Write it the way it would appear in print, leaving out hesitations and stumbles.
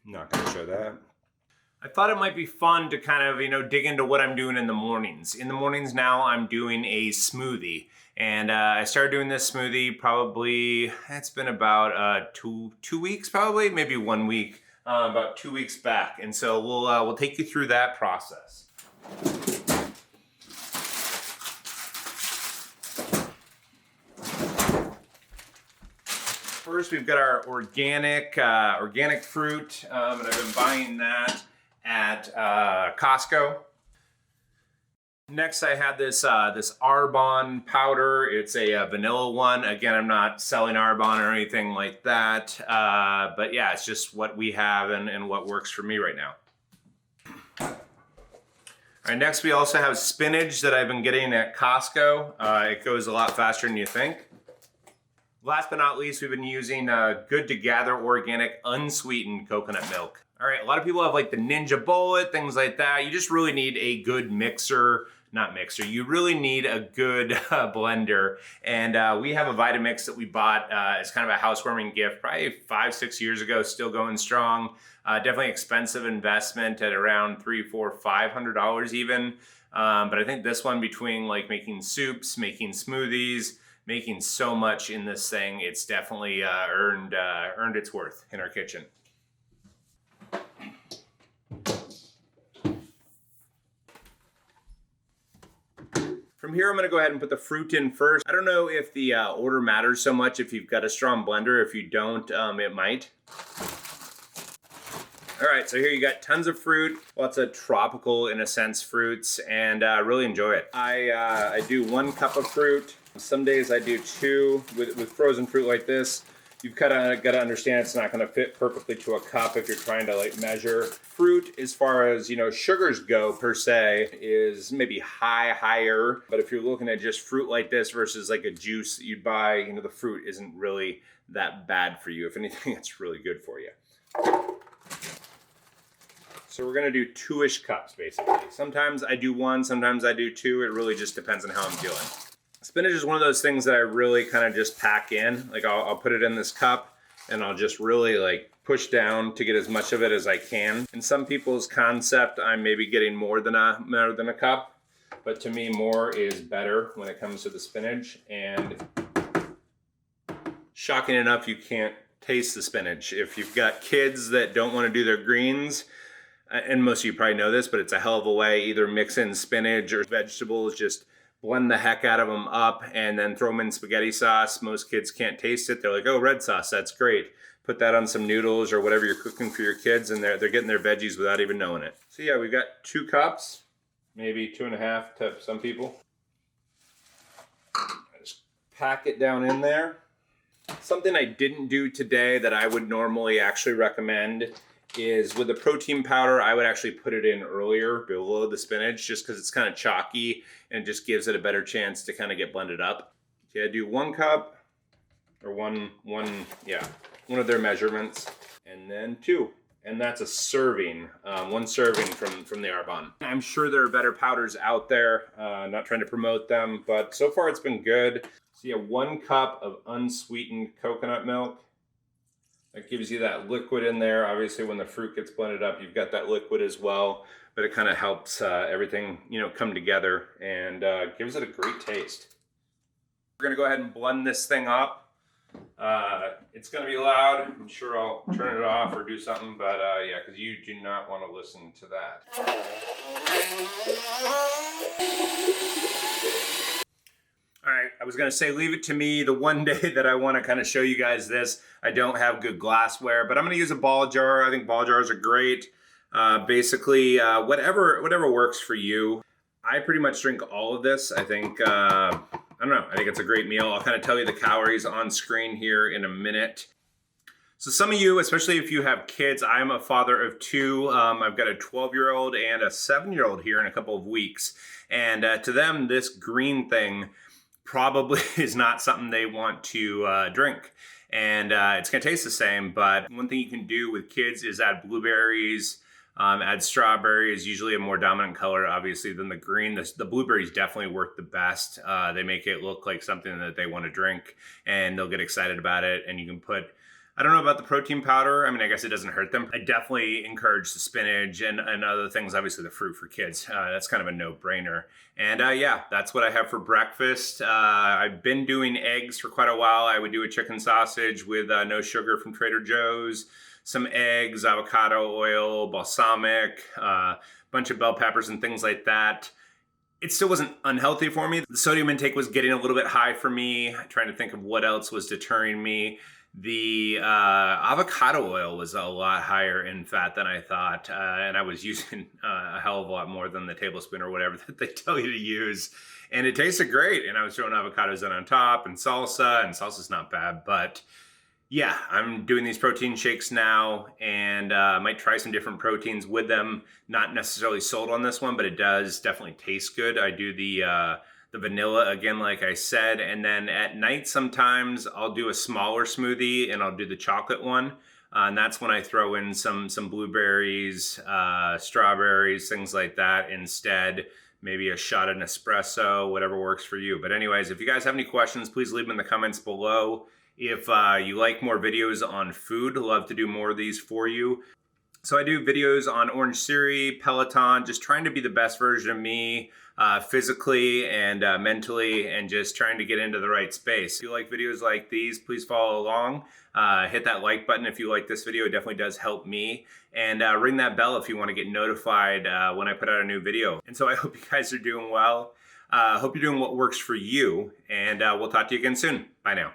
I'm not gonna show that. I thought it might be fun to kind of, dig into what I'm doing in the mornings. In the mornings now, I'm doing a smoothie. And I started doing this smoothie probably, it's been about two weeks probably, maybe 1 week, about 2 weeks back. And so we'll take you through that process. First, we've got our organic fruit, and I've been buying that at Costco. Next, I had this Arbonne powder. It's a vanilla one. Again, I'm not selling Arbonne or anything like that, but yeah, it's just what we have and what works for me right now. All right, next we also have spinach that I've been getting at Costco. It goes a lot faster than you think. Last but not least, we've been using Good to Gather organic unsweetened coconut milk. All right, a lot of people have like the Ninja Bullet, things like that. You just really need a good you really need a good blender. And we have a Vitamix that we bought as kind of a housewarming gift probably 5-6 years ago, still going strong. Definitely expensive investment at around $300, $400, $500 even. But I think this one, between like making soups, making smoothies, making so much in this thing, it's definitely earned its worth in our kitchen. From here, I'm gonna go ahead and put the fruit in first. I don't know if the order matters so much if you've got a strong blender. If you don't, it might. All right, so here you got tons of fruit, lots of tropical, in a sense, fruits, and really enjoy it. I do 1 cup of fruit. Some days I do 2. With frozen fruit like this, you've kind of got to understand it's not going to fit perfectly to a cup if you're trying to like measure. Fruit, as far as sugars go per se, is maybe higher. But if you're looking at just fruit like this versus like a juice that you'd buy, the fruit isn't really that bad for you. If anything, it's really good for you. So we're gonna do 2-ish cups basically. Sometimes I do 1, sometimes I do 2. It really just depends on how I'm feeling. Spinach is one of those things that I really kind of just pack in. Like I'll put it in this cup and I'll just really like push down to get as much of it as I can. In some people's concept, I'm maybe getting more than a cup, but to me, more is better when it comes to the spinach. And shocking enough, you can't taste the spinach. If you've got kids that don't want to do their greens, and most of you probably know this, but it's a hell of a way. Either mix in spinach or vegetables, just blend the heck out of them up and then throw them in spaghetti sauce. Most kids can't taste it. They're like, oh, red sauce, that's great. Put that on some noodles or whatever you're cooking for your kids, and they're getting their veggies without even knowing it. So yeah, we've got 2 cups, maybe 2.5 to some people. I just pack it down in there. Something I didn't do today that I would normally actually recommend is with the protein powder, I would actually put it in earlier below the spinach just because it's kind of chalky and just gives it a better chance to kind of get blended up. So I do 1 cup or one of their measurements, and then 2. And that's a serving, 1 serving from the Arbonne. I'm sure there are better powders out there, not trying to promote them, but so far it's been good. So you have 1 cup of unsweetened coconut milk. That gives you that liquid in there. Obviously, when the fruit gets blended up, you've got that liquid as well, but it kind of helps everything, come together and gives it a great taste. We're gonna go ahead and blend this thing up. It's gonna be loud. I'm sure I'll turn it off or do something, but yeah, because you do not want to listen to that. All right, I was gonna say leave it to me the one day that I wanna kind of show you guys this. I don't have good glassware, but I'm gonna use a ball jar. I think ball jars are great. Basically, whatever works for you. I pretty much drink all of this. I think, I don't know, I think it's a great meal. I'll kind of tell you the calories on screen here in a minute. So some of you, especially if you have kids, I'm a father of 2. I've got a 12-year-old and a 7-year-old here in a couple of weeks. And to them, this green thing probably is not something they want to drink. And it's gonna taste the same, but one thing you can do with kids is add blueberries, add strawberries, usually a more dominant color, obviously, than the green. The blueberries definitely work the best. They make it look like something that they want to drink, and they'll get excited about it. And you can put I don't know about the protein powder. I mean, I guess it doesn't hurt them. I definitely encourage the spinach and other things, obviously the fruit for kids. That's kind of a no-brainer. And yeah, that's what I have for breakfast. I've been doing eggs for quite a while. I would do a chicken sausage with no sugar from Trader Joe's, some eggs, avocado oil, balsamic, bunch of bell peppers and things like that. It still wasn't unhealthy for me. The sodium intake was getting a little bit high for me. Trying to think of what else was deterring me. The avocado oil was a lot higher in fat than I thought, and I was using a hell of a lot more than the tablespoon or whatever that they tell you to use. And it tasted great, and I was throwing avocados in on top, and salsa's not bad, but yeah, I'm doing these protein shakes now, and I might try some different proteins with them. Not necessarily sold on this one, but it does definitely taste good. I do the vanilla again, like I said, and then at night sometimes I'll do a smaller smoothie and I'll do the chocolate one. And that's when I throw in some blueberries, strawberries, things like that instead. Maybe a shot of Nespresso, whatever works for you. But anyways, if you guys have any questions, please leave them in the comments below. If you like more videos on food, I'd love to do more of these for you. So I do videos on Orangetheory, Peloton, just trying to be the best version of me, physically and mentally, and just trying to get into the right space. If you like videos like these, please follow along. Hit that like button if you like this video. It definitely does help me. And ring that bell if you want to get notified when I put out a new video. And so I hope you guys are doing well. Hope you're doing what works for you. And we'll talk to you again soon. Bye now.